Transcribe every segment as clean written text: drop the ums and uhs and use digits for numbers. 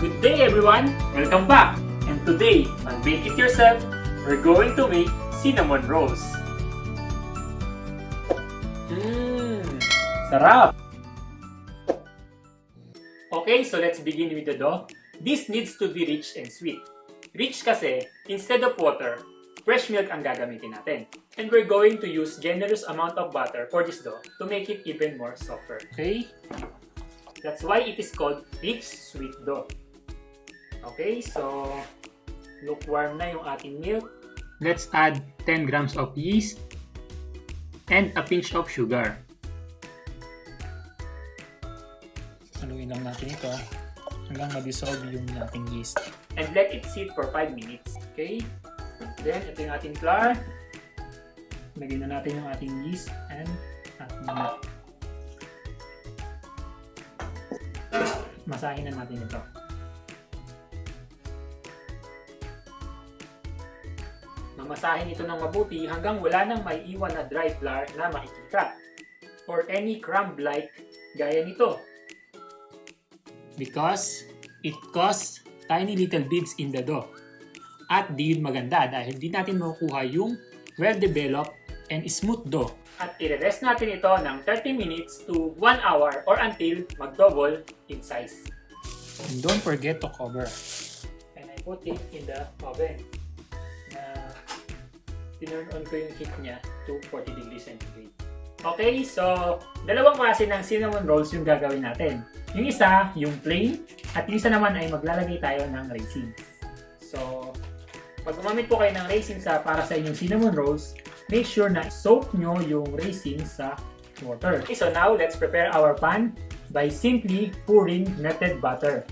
Good day everyone! Welcome back! And today, on Bake It Yourself, we're going to make cinnamon rolls. Sarap! Okay, so let's begin with the dough. This needs to be rich and sweet. Rich kasi, instead of water, fresh milk ang gagamitin natin. And we're going to use generous amount of butter for this dough to make it even more softer. Okay? That's why it is called rich sweet dough. Okay, so lukewarm na yung ating milk. Let's add 10 grams of yeast and a pinch of sugar. Haluin lang natin ito hanggang ma-dissolve yung ating yeast. And let it sit for 5 minutes. Okay? Then, ito yung ating flour. Lagyan na natin yung ating yeast and ating milk. Masahin na natin ito. Mamasahin ito ng mabuti hanggang wala nang may iwan na dry flour na makikita or any crumb-like gaya nito. Because it causes tiny little beads in the dough. At di yun maganda dahil di natin makukuha yung well-developed and smooth dough. At i-rest natin ito ng 30 minutes to 1 hour or until mag-double in size. And don't forget to cover. And I put it in the oven. Tinurn on ko yung heat niya to 40 degrees centigrade. Okay, so dalawang klase ng cinnamon rolls yung gagawin natin. Yung isa, yung plain, at yung isa naman ay maglalagay tayo ng raisins. So, pag gumamit po kayo ng raisins para sa inyong cinnamon rolls, make sure na soak nyo yung raisins sa water. Okay, so now let's prepare our pan by simply pouring melted butter.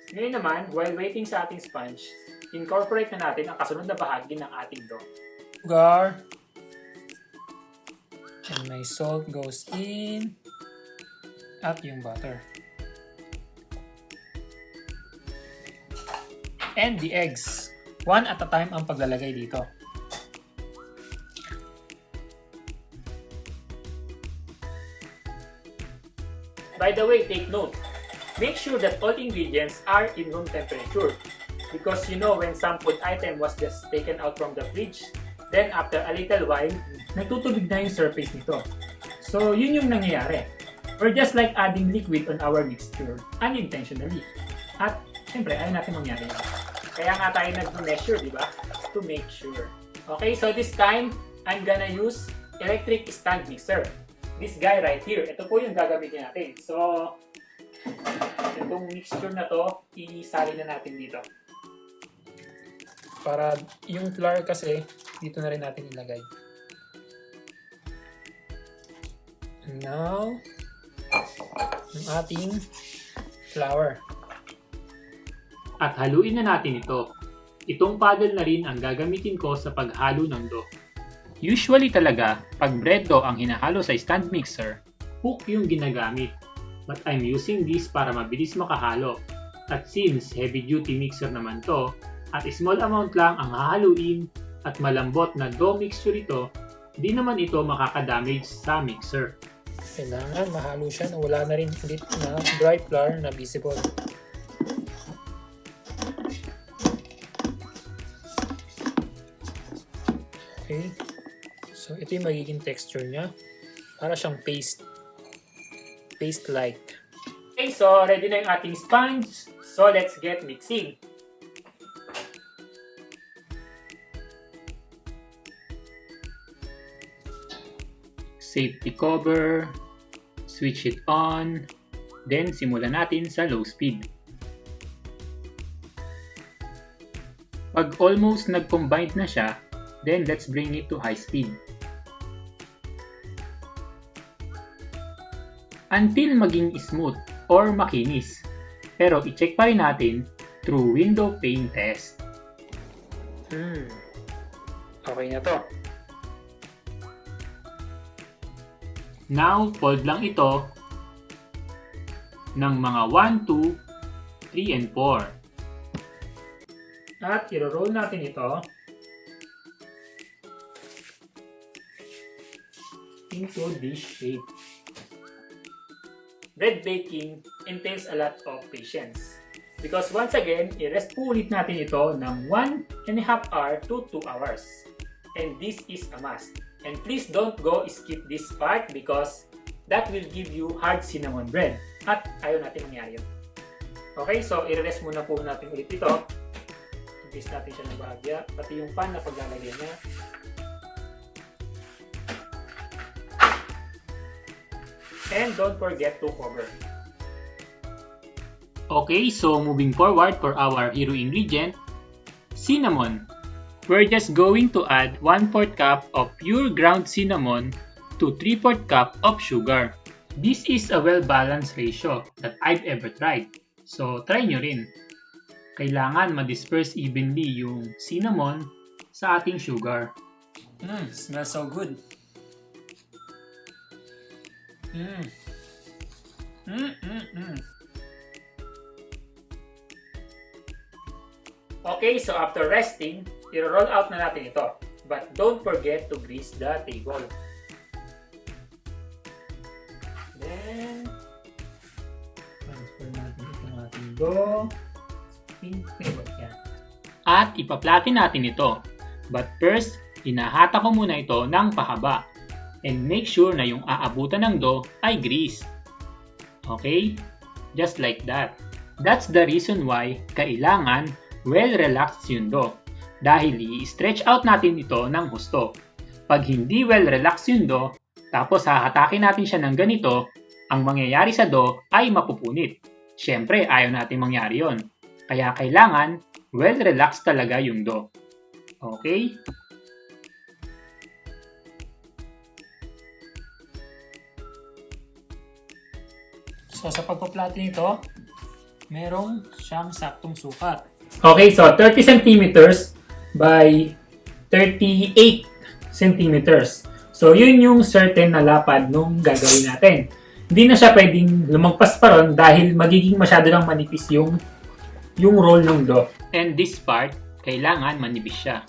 Ngayon naman, while waiting sa ating sponge, incorporate na natin ang kasunod na bahagi ng ating dough. Sugar. And my salt goes in. At yung butter. And the eggs. One at a time ang paglalagay dito. By the way, take note. Make sure that all ingredients are in room temperature. Because you know when some food item was just taken out from the fridge, then after a little while, nagtutubig na yung surface nito. So yun yung nangyayari. We're just like adding liquid on our mixture unintentionally. At siyempre, ayaw natin mangyari yun. Kaya nga tayo nag-measure, di ba? To make sure. Okay, so this time, I'm gonna use electric stand mixer. This guy right here, ito po yung gagamitin natin. So, itong mixture na to, isali na natin dito. Para yung flour kasi, dito na rin natin ilagay. And now, yung ating flour. At haluin na natin ito. Itong paddle na rin ang gagamitin ko sa paghalo ng dough. Usually talaga, pag bread dough ang hinahalo sa stand mixer, hook yung ginagamit. But I'm using this para mabilis makahalo. At since heavy duty mixer naman to, at small amount lang ang hahaluin at malambot na dough mixture ito, di naman ito makakadamage sa mixer. Kailangan mahalo siya na wala na rin ulit na dry flour na visible. Okay. So ito yung magiging texture niya. Para siyang paste-like. Okay, so ready na yung ating sponge. So let's get mixing. Safety cover. Switch it on. Then simulan natin sa low speed. Pag almost nag-combine na siya, then let's bring it to high speed. Until maging smooth or makinis. Pero i-check pa rin natin through window pane test. Okay na to. Now, fold lang ito ng mga 1, 2, 3, and 4. At i-roll natin ito into this shape. bread baking entails a lot of patience. Because once again, i-rest po ulit natin ito ng 1.5 hour to 2 hours. And this is a must. And please don't go skip this part because that will give you hard cinnamon bread. At ayaw natin mangyari yun. Okay, so i-rest muna po natin ulit ito. Increase natin siya ng bahagya. Pati yung pan na paglalagyan niya. And don't forget to cover. Okay, so moving forward for our hero ingredient, cinnamon. We're just going to add 1/4 cup of pure ground cinnamon to 3/4 cup of sugar. This is a well-balanced ratio that I've ever tried. So, try nyo rin. Kailangan ma-disperse evenly yung cinnamon sa ating sugar. Smells so good. Okay, so after resting, i-roll out na natin ito. But don't forget to grease the table. Then, transfer natin itong ating dough. Yan. At ipa-flatten natin ito. But first, hinahata ko muna ito ng pahaba. And make sure na yung aabutan ng dough ay grease. Okay? Just like that. That's the reason why kailangan well-relaxed yung dough. Dahil i-stretch out natin ito ng husto. Pag hindi well-relaxed yung dough, tapos hahatakin natin siya ng ganito, ang mangyayari sa dough ay mapupunit. Siyempre, ayaw natin mangyari yon. Kaya kailangan well-relaxed talaga yung dough. Okay? So sa pagpa-flatten ito, merong siyang saktong sukat. Okay, so 30 centimeters by 38 centimeters. So, yun yung certain na lapad nung gagawin natin. Hindi na siya pwedeng lumagpas pa ron dahil magiging masyado lang manipis yung roll ng dough. And this part, kailangan manipis siya.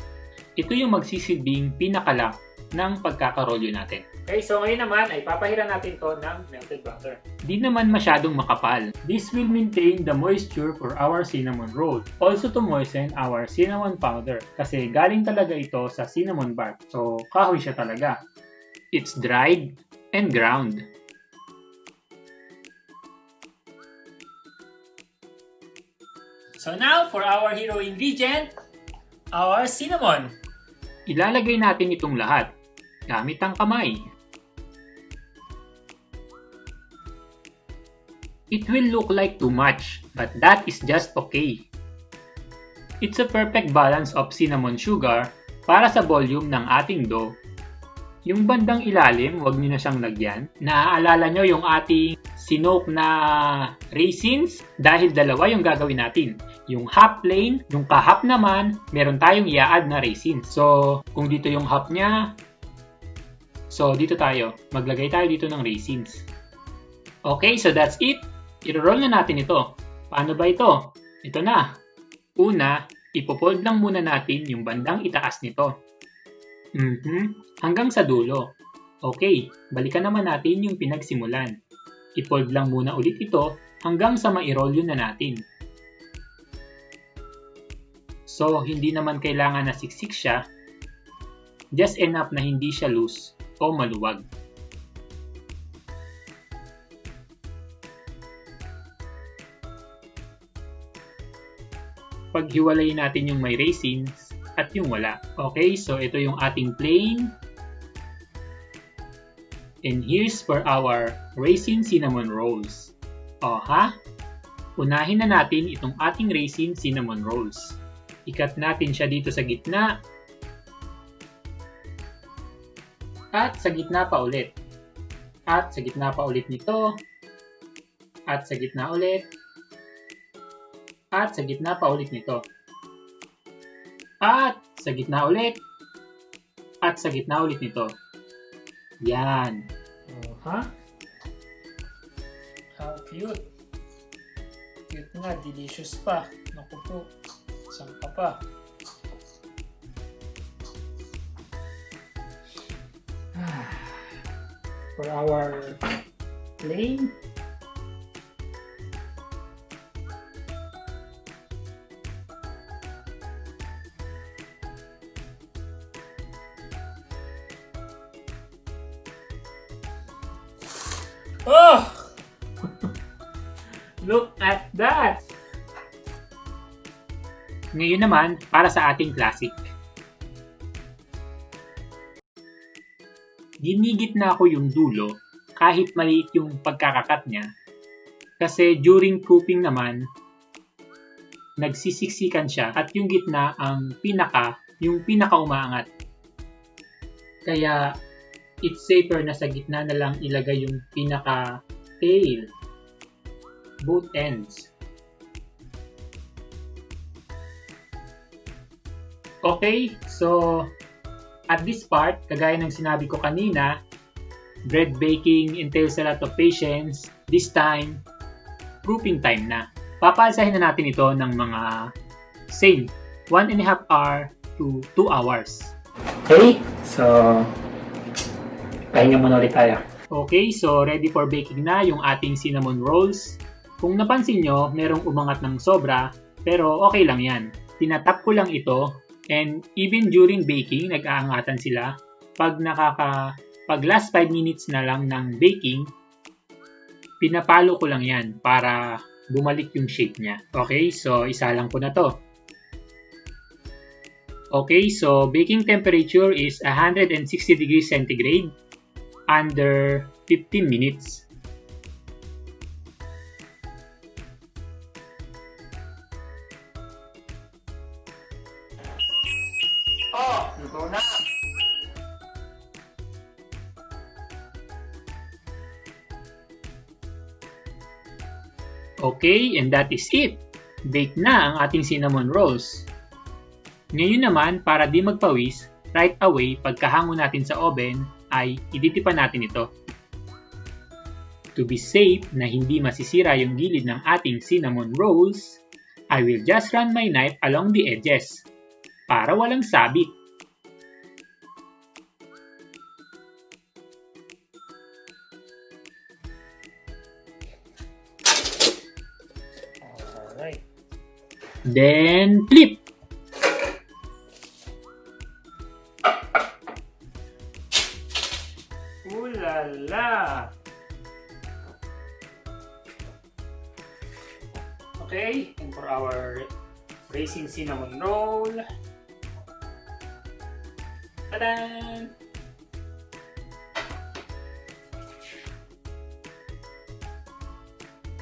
Ito yung magsisilbing pinakalock ng pagkakarolyo natin. Okay, so ngayon naman ay papahiran natin to ng melted butter. Di naman masyadong makapal. This will maintain the moisture for our cinnamon roll. Also to moisten our cinnamon powder kasi galing talaga ito sa cinnamon bark. So, kahoy siya talaga. It's dried and ground. So now for our hero ingredient, our cinnamon. Ilalagay natin itong lahat gamit ang kamay. It will look like too much, but that is just okay. It's a perfect balance of cinnamon sugar para sa volume ng ating dough. Yung bandang ilalim, huwag nyo na siyang lagyan. Naaalala nyo yung ating sinoke na raisins? Dahil dalawa yung gagawin natin. Yung half plain, yung ka-half naman, meron tayong i-add na raisins. So, kung dito yung half niya, so dito tayo. Maglagay tayo dito ng raisins. Okay, so that's it. I-roll na natin ito. Paano ba ito? Ito na. Una, ipofold lang muna natin yung bandang itaas nito. Hanggang sa dulo. Okay, balikan naman natin yung pinagsimulan. I-fold lang muna ulit ito hanggang sa ma-roll na natin. So, hindi naman kailangan na siksik siya. Just enough na hindi siya loose o maluwag. Paghiwalayin natin yung may raisins at yung wala. Okay, so ito yung ating plain. And here's for our raisin cinnamon rolls. Unahin na natin itong ating raisin cinnamon rolls. Ikat natin siya dito sa gitna. At sa gitna pa ulit. At sa gitna pa ulit nito. At sa gitna ulit. At sa gitna pa ulit nito. At sa gitna ulit. At sa gitna ulit nito. Yan. How cute. Cute nga, delicious pa. Naku po, saan ka pa? For our plain Oh! Look at that! Ngayon naman, para sa ating classic. Ginigit na ako yung dulo kahit maliit yung pagkakakat niya. Kasi during cooking naman, nagsisiksikan siya at yung gitna yung pinaka umaangat. Kaya it's safer na sa gitna na lang ilagay yung pinaka tail. Both ends. Okay, so at this part, kagaya ng sinabi ko kanina, bread baking entails a lot of patience. This time, proofing time na. Papalsahin na natin ito ng mga same 1.5 hour to 2 hours. Okay, so pahinga muna ulit tayo. Okay, so ready for baking na yung ating cinnamon rolls. Kung napansin nyo, merong umangat ng sobra, pero okay lang yan. Tinatap ko lang ito, and even during baking, nag-aangatan sila. Pag last 5 minutes na lang ng baking, pinapalo ko lang yan para bumalik yung shape niya. Okay, so isa lang po na to. Okay, so baking temperature is 160 degrees centigrade under 15 minutes. Oh, luto na! Okay, and that is it. Bake na ang ating cinnamon rolls. Ngayon naman, para di magpawis, right away pagkahango natin sa oven ay iditipan natin ito. To be safe na hindi masisira yung gilid ng ating cinnamon rolls, I will just run my knife along the edges para walang sabit. Alright. Then flip. Ooh la la! Okay, and for our raisin cinnamon roll. Ta-da!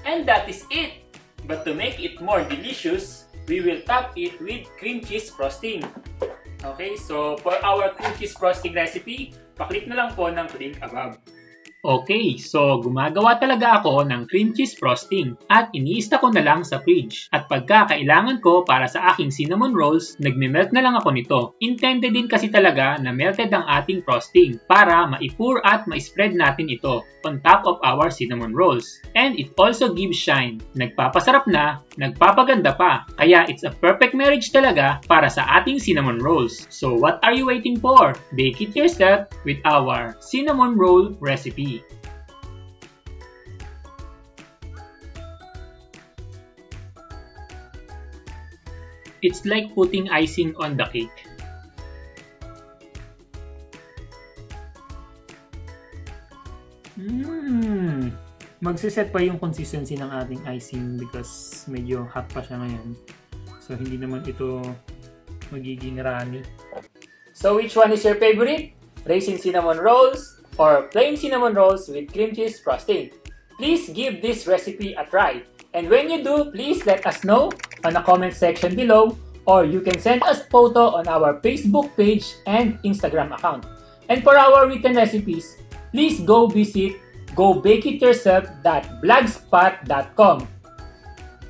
And that is it! But to make it more delicious, we will top it with cream cheese frosting. Okay, so for our cream cheese frosting recipe, paklik na lang po ng link above. Okay, so gumagawa talaga ako ng cream cheese frosting at iniista ko na lang sa fridge. At pagka kailangan ko para sa aking cinnamon rolls, nagme-melt na lang ako nito. Intended din kasi talaga na melted ang ating frosting para ma-pour at ma-spread natin ito on top of our cinnamon rolls. And it also gives shine. Nagpapasarap na, nagpapaganda pa. Kaya it's a perfect marriage talaga para sa ating cinnamon rolls. So what are you waiting for? Bake it yourself with our cinnamon roll recipe. It's like putting icing on the cake. Magsiset pa yung consistency ng ating icing because medyo hot pa siya ngayon. So hindi naman ito magiging runny. So which one is your favorite? Raisin cinnamon rolls or plain cinnamon rolls with cream cheese frosting? Please give this recipe a try. And when you do, please let us know on the comment section below, or you can send us photo on our Facebook page and Instagram account. And for our written recipes, please go visit gobakeityourself.blogspot.com.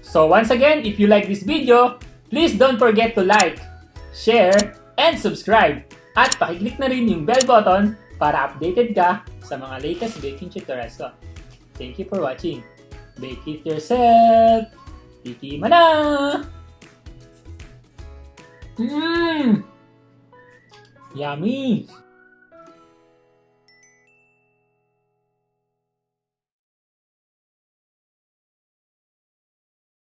So once again, if you like this video, please don't forget to like, share, and subscribe. At pakiclick na rin yung bell button para updated ka sa mga latest baking tutorials ko. Thank you for watching. Bake it yourself! Tikima na! Yummy!